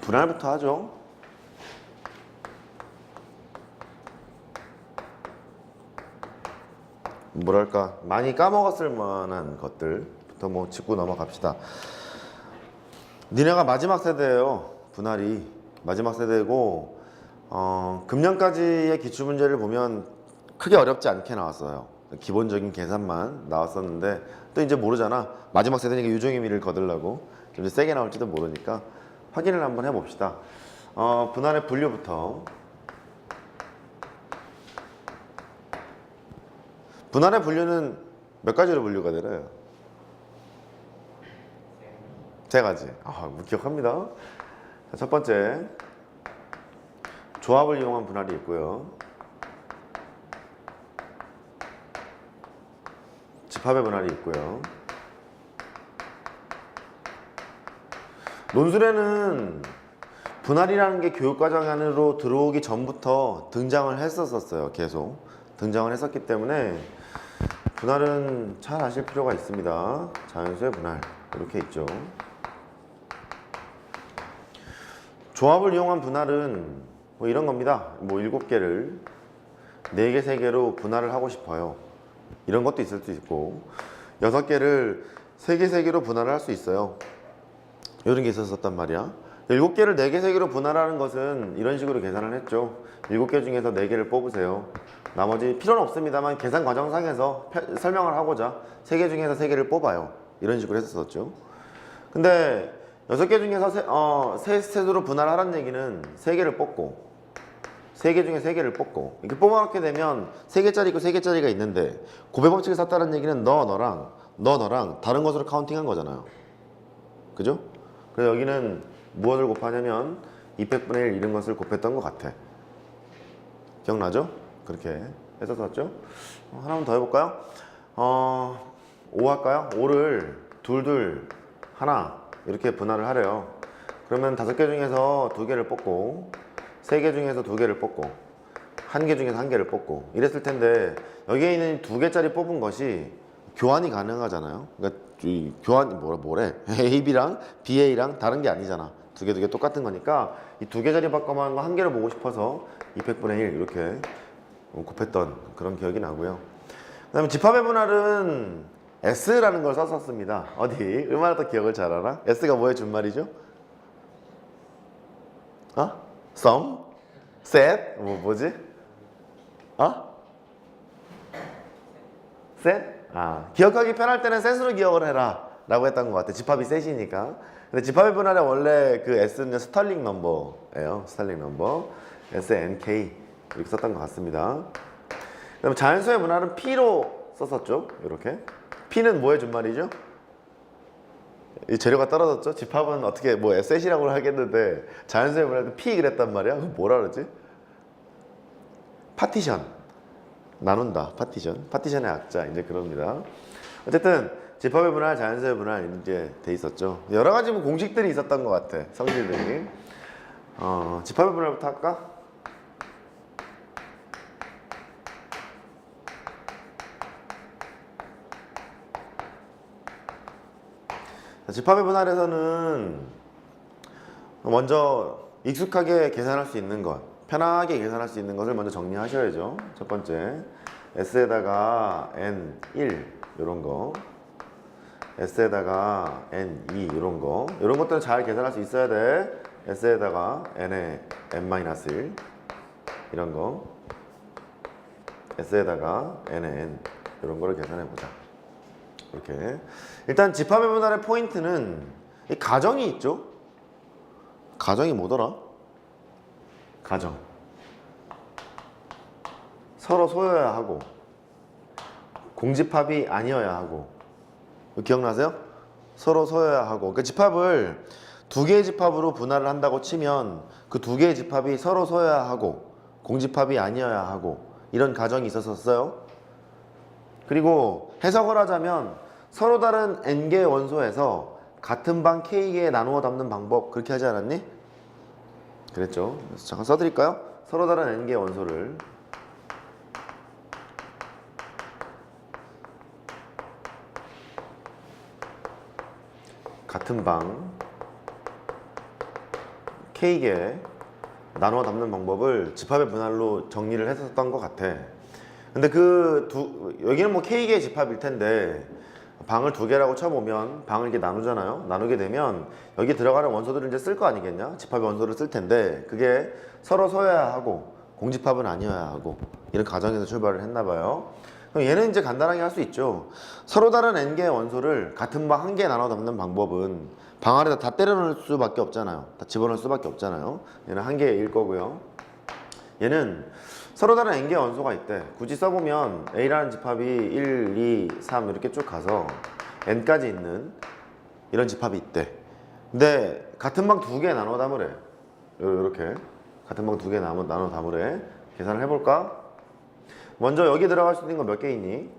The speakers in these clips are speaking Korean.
분할부터 하죠. 뭐랄까 많이 까먹었을 만한 것들부터 뭐 짚고 넘어갑시다. 니네가 마지막 세대예요. 분할이 마지막 세대고 금년까지의 기출문제를 보면 크게 어렵지 않게 나왔어요. 기본적인 계산만 나왔었는데 또 이제 모르잖아. 마지막 세대니까 유종의 미를 거두려고 좀 세게 나올지도 모르니까 확인을 한번 해봅시다. 분할의 분류부터. 분할의 분류는 몇 가지로 분류가 되나요? 세 가지. 기억합니다. 자, 첫 번째, 조합을 이용한 분할이 있고요. 집합의 분할이 있고요. 논술에는 분할이라는 게 교육과정 안으로 들어오기 전부터 등장을 했었어요. 계속 등장을 했었기 때문에 분할은 잘 아실 필요가 있습니다. 자연수의 분할 이렇게 있죠. 조합을 이용한 분할은 뭐 이런 겁니다. 뭐 7개를 4개, 3개로 분할을 하고 싶어요. 이런 것도 있을 수 있고 6개를 3개, 3개로 분할을 할 수 있어요. 이런 게 있었단 말이야. 7개를 4개, 3개로 분할하는 것은 이런 식으로 계산을 했죠. 7개 중에서 4개를 뽑으세요. 나머지 필요는 없습니다만 계산 과정상에서 설명을 하고자 3개 중에서 3개를 뽑아요. 이런 식으로 했었죠. 근데 6개 중에서 세 셋으로 분할하라는 얘기는 3개를 뽑고 3개 중에 3개를 뽑고 이렇게 뽑아놓게 되면 3개짜리 있고 3개짜리가 있는데 고배 법칙을 샀다는 얘기는 너랑 다른 것으로 카운팅한 거잖아요. 그죠? 그래서 여기는 무엇을 곱하냐면 200분의 1 이런 것을 곱했던 것 같아. 기억나죠? 그렇게 했었죠? 하나만 더 해볼까요? 5 할까요? 5를 둘 하나 이렇게 분할을 하래요. 그러면 5개 중에서 2개를 뽑고 3개 중에서 2개를 뽑고 1개 중에서 1개를 뽑고 이랬을 텐데 여기에 있는 2개짜리 뽑은 것이 교환이 가능하잖아요. 그러니까 이 교환 뭐래 AB랑 BA랑 다른 게 아니잖아. 2개 똑같은 거니까 이 2개짜리 바꿔만 1개를 보고 싶어서 200분의 1 이렇게 곱했던 그런 기억이 나고요. 그 다음에 집합의 분할은 S라는 걸 썼었습니다. 어디? 얼마나 더 기억을 잘 알아? S가 뭐의 준말이죠? sum? set? 뭐지? set? 기억하기 편할 때는 set으로 기억을 해라 라고 했던 것 같아. 집합이 set이니까. 근데 집합의 분할에 원래 그 S는 스털링 넘버예요. 스털링 넘버. SNK 이렇게 썼던 것 같습니다. 그 다음에 자연수의 분할은 P로 썼었죠. 이렇게. P는 뭐의 준말이죠? 이 재료가 떨어졌죠? 집합은 어떻게 뭐 set이라고 하겠는데 자연수의 분할도 P 그랬단 말이야. 그럼 뭐라 그러지? 파티션. 나눈다. 파티션의 약자. 이제 그럽니다. 어쨌든 집합의 분할, 자연수의 분할 이제 돼 있었죠. 여러 가지 뭐 공식들이 있었던 것 같아. 성질들이. 집합의 분할부터 할까? 집합의 분할에서는 먼저 익숙하게 계산할 수 있는 것, 편하게 계산할 수 있는 것을 먼저 정리하셔야죠. 첫 번째, S에다가 N1 이런 거, S에다가 N2 이런 거, 이런 것들은 잘 계산할 수 있어야 돼. S에다가 N에 N-1 이런 거, S에다가 N에 N 이런 거를 계산해 보자. 이렇게. 일단 집합의 분할의 포인트는 이 가정이 있죠. 가정이 뭐더라? 가정. 서로 소여야 하고 공집합이 아니어야 하고. 기억나세요? 서로 소여야 하고. 그 집합을 2개의 집합으로 분할을 한다고 치면 그 2개의 집합이 서로 소여야 하고 공집합이 아니어야 하고 이런 가정이 있었어요. 그리고 해석을 하자면 서로 다른 n개의 원소에서 같은 방 k개에 나누어 담는 방법 그렇게 하지 않았니? 그랬죠. 그래서 잠깐 써드릴까요? 서로 다른 n개의 원소를 같은 방 K개 나누어 담는 방법을 집합의 분할로 정리를 했었던 것 같아. 근데 여기는 뭐 K개의 집합일 텐데 방을 두 개라고 쳐보면 방을 이렇게 나누잖아요. 나누게 되면 여기 들어가는 원소들을 이제 쓸 거 아니겠냐? 집합의 원소를 쓸 텐데 그게 서로 서여야 하고 공집합은 아니어야 하고 이런 가정에서 출발을 했나 봐요. 그럼 얘는 이제 간단하게 할 수 있죠. 서로 다른 n개의 원소를 같은 방 한 개에 나눠 담는 방법은 방 안에다 다 때려 넣을 수밖에 없잖아요. 다 집어넣을 수밖에 없잖아요. 얘는 한 개일 거고요. 얘는 서로 다른 n개의 원소가 있대. 굳이 써보면 A라는 집합이 1, 2, 3 이렇게 쭉 가서 n까지 있는 이런 집합이 있대. 근데 같은 방 두 개 나눠 담으래. 이렇게 같은 방 두 개 나눠 담으래. 계산을 해볼까? 먼저 여기 들어갈 수 있는 거 몇 개 있니?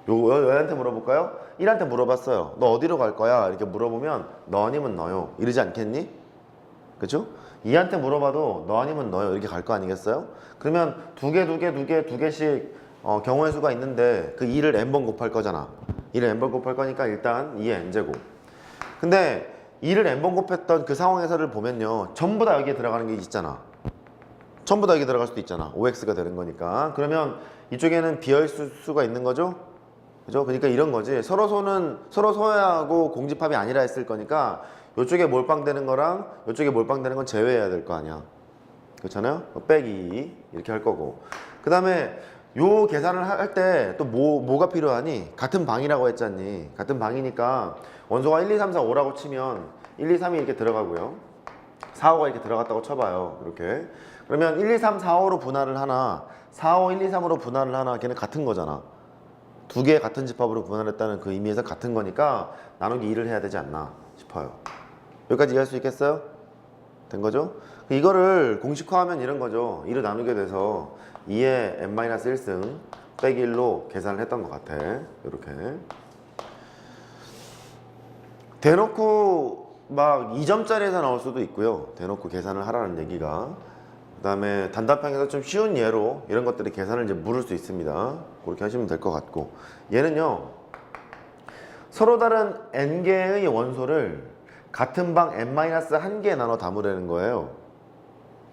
얘한테 물어볼까요? 1한테 물어봤어요. 너 어디로 갈 거야? 이렇게 물어보면 너 아니면 너요 이러지 않겠니? 그쵸? 2한테 물어봐도 너 아니면 너요 이렇게 갈 거 아니겠어요? 그러면 두 개씩 경우의 수가 있는데 그 2를 n번 곱할 거잖아. 2를 n번 곱할 거니까 일단 2의 n제곱. 근데 2를 n번 곱했던 그 상황에서를 보면요 전부 다 여기에 들어가는 게 있잖아. 전부 다 여기 들어갈 수도 있잖아. OX가 되는 거니까. 그러면 이쪽에는 비어있을 수가 있는 거죠? 그죠? 그러니까 이런 거지. 서로 서야 하고 공집합이 아니라 했을 거니까 이쪽에 몰빵되는 거랑 이쪽에 몰빵되는 건 제외해야 될 거 아니야. 그렇잖아요? 빼기 이렇게 할 거고. 그 다음에 요 계산을 할 때 또 뭐가 필요하니? 같은 방이라고 했잖니. 같은 방이니까 원소가 1, 2, 3, 4, 5라고 치면 1, 2, 3이 이렇게 들어가고요. 4, 5가 이렇게 들어갔다고 쳐봐요. 이렇게. 그러면 1, 2, 3, 4, 5로 분할을 하나 4, 5, 1, 2, 3으로 분할을 하나 걔는 같은 거잖아. 두 개 같은 집합으로 분할했다는 그 의미에서 같은 거니까 나누기 2를 해야 되지 않나 싶어요. 여기까지 이해할 수 있겠어요? 된 거죠? 이거를 공식화하면 이런 거죠. 2를 나누게 돼서 2의 n-1승 빼기 1로 계산을 했던 것 같아. 이렇게 대놓고 막 2점짜리에서 나올 수도 있고요. 대놓고 계산을 하라는 얘기가. 그 다음에 단답형에서 좀 쉬운 예로 이런 것들이 계산을 이제 물을 수 있습니다. 그렇게 하시면 될 것 같고, 얘는요 서로 다른 n개의 원소를 같은 방 n-1개에 나눠 담으라는 거예요.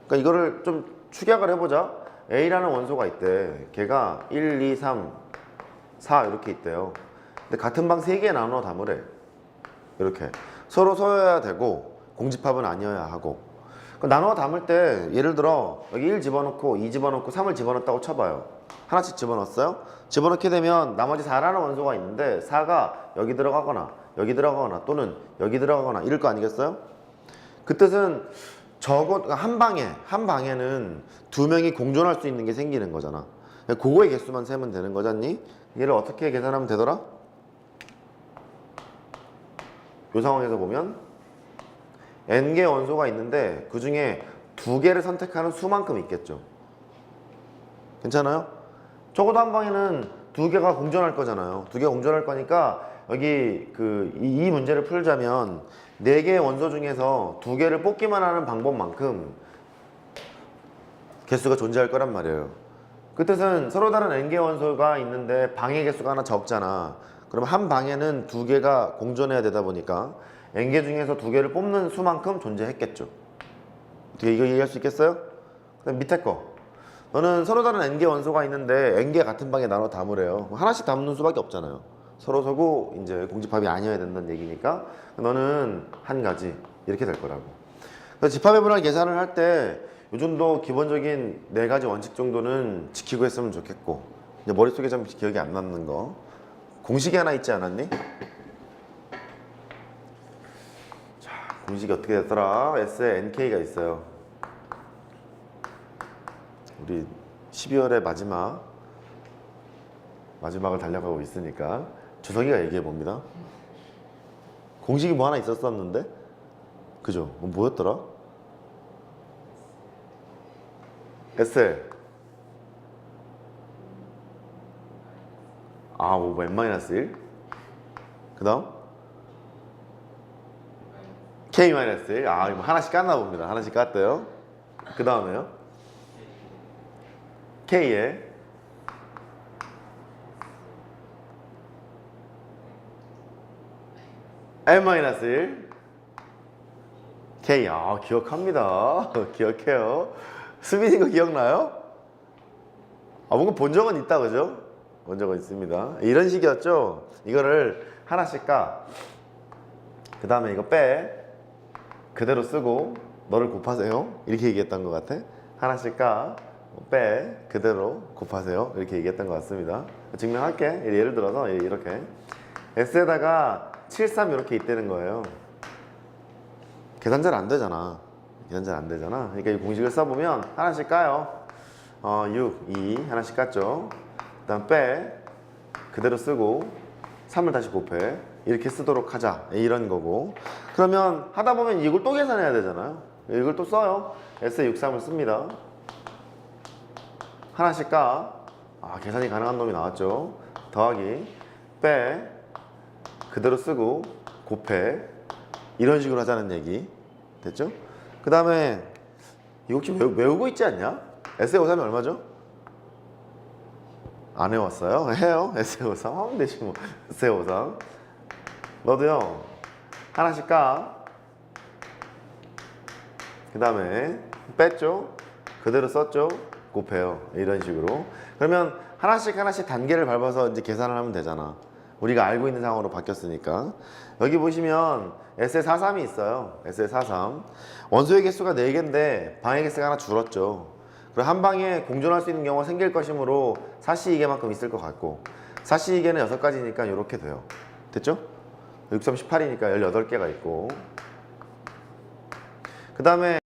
그러니까 이거를 좀 축약을 해보자. A라는 원소가 있대. 걔가 1, 2, 3, 4 이렇게 있대요. 근데 같은 방 3개에 나눠 담으래. 이렇게 서로 서여야 되고 공집합은 아니어야 하고. 나눠 담을 때 예를 들어 여기 1 집어넣고 2 집어넣고 3을 집어넣었다고 쳐봐요. 하나씩 집어넣었어요. 집어넣게 되면 나머지 4라는 원소가 있는데 4가 여기 들어가거나 여기 들어가거나 또는 여기 들어가거나 이럴 거 아니겠어요? 그 뜻은 한 방에는 두 명이 공존할 수 있는 게 생기는 거잖아. 그거의 개수만 세면 되는 거잖니? 얘를 어떻게 계산하면 되더라? 이 상황에서 보면 n개 원소가 있는데 그 중에 2개를 선택하는 수만큼 있겠죠. 괜찮아요? 적어도 한 방에는 2개가 공존할 거잖아요. 2개가 공존할 거니까 여기 이 문제를 풀자면 4개의 원소 중에서 2개를 뽑기만 하는 방법만큼 개수가 존재할 거란 말이에요. 그 뜻은 서로 다른 n개 원소가 있는데 방의 개수가 하나 적잖아. 그럼 한 방에는 2개가 공존해야 되다 보니까 n개 중에서 2개를 뽑는 수만큼 존재했겠죠. 어떻게 이거 이해할 수 있겠어요? 그다음 밑에 거. 너는 서로 다른 n개 원소가 있는데 n개 같은 방에 나눠 담으래요. 하나씩 담는 수밖에 없잖아요. 서로 서고 이제 공집합이 아니어야 된다는 얘기니까 너는 한 가지 이렇게 될 거라고. 그래서 집합의 분할 계산을 할 때 이 정도 기본적인 4가지 원칙 정도는 지키고 했으면 좋겠고, 이제 머릿속에 좀 기억이 안 남는 거. 공식이 하나 있지 않았니? 자, 공식이 어떻게 됐더라? S에 NK가 있어요. 우리 12월의 마지막을 달려가고 있으니까 주석이가 얘기해 봅니다. 공식이 뭐 하나 있었었는데, 그죠? 뭐였더라? SL. 뭐 n-1. 그 다음 k-1. 이거 하나씩 깠나 봅니다. 하나씩 깠대요. 그 다음에요 k에 n-1, K. 기억합니다. 기억해요. 수빈이 거 기억나요? 뭔가 본 적은 있다, 그죠? 본 적은 있습니다. 이런 식이었죠? 이거를 하나씩 까. 그 다음에 이거 빼. 그대로 쓰고, 너를 곱하세요. 이렇게 얘기했던 것 같아. 하나씩 까. 빼. 그대로 곱하세요. 이렇게 얘기했던 것 같습니다. 증명할게. 예를 들어서 이렇게. S에다가 73 이렇게 있다는 거예요. 계산 잘 안 되잖아. 계산 잘 안 되잖아. 그러니까 이 공식을 써보면 하나씩 까요. 6, 2 하나씩 깠죠. 그 다음 빼. 그대로 쓰고 3을 다시 곱해. 이렇게 쓰도록 하자. 이런 거고. 그러면 하다 보면 이걸 또 계산해야 되잖아요. 이걸 또 써요. S에 6, 3을 씁니다. 하나씩 까. 계산이 가능한 놈이 나왔죠. 더하기 빼. 그대로 쓰고 곱해. 이런 식으로 하자는 얘기 됐죠? 그 다음에 이거 혹시 외우고 있지 않냐? 에세이 53이 얼마죠? 안 해왔어요? 해요? 에세이 53 하면 되지 뭐. 에세이 53 너도요 하나씩 까. 그 다음에 뺐죠? 그대로 썼죠? 곱해요. 이런 식으로. 그러면 하나씩 단계를 밟아서 이제 계산을 하면 되잖아. 우리가 알고 있는 상황으로 바뀌었으니까. 여기 보시면 SA43이 있어요. SA43 원소의 개수가 4개인데 방의 개수가 하나 줄었죠. 그리고 한 방에 공존할 수 있는 경우가 생길 것이므로 사시이계만큼 있을 것 같고, 사시이계는 6가지니까 이렇게 돼요. 됐죠? 6, 3, 18이니까 18개가 있고, 그 다음에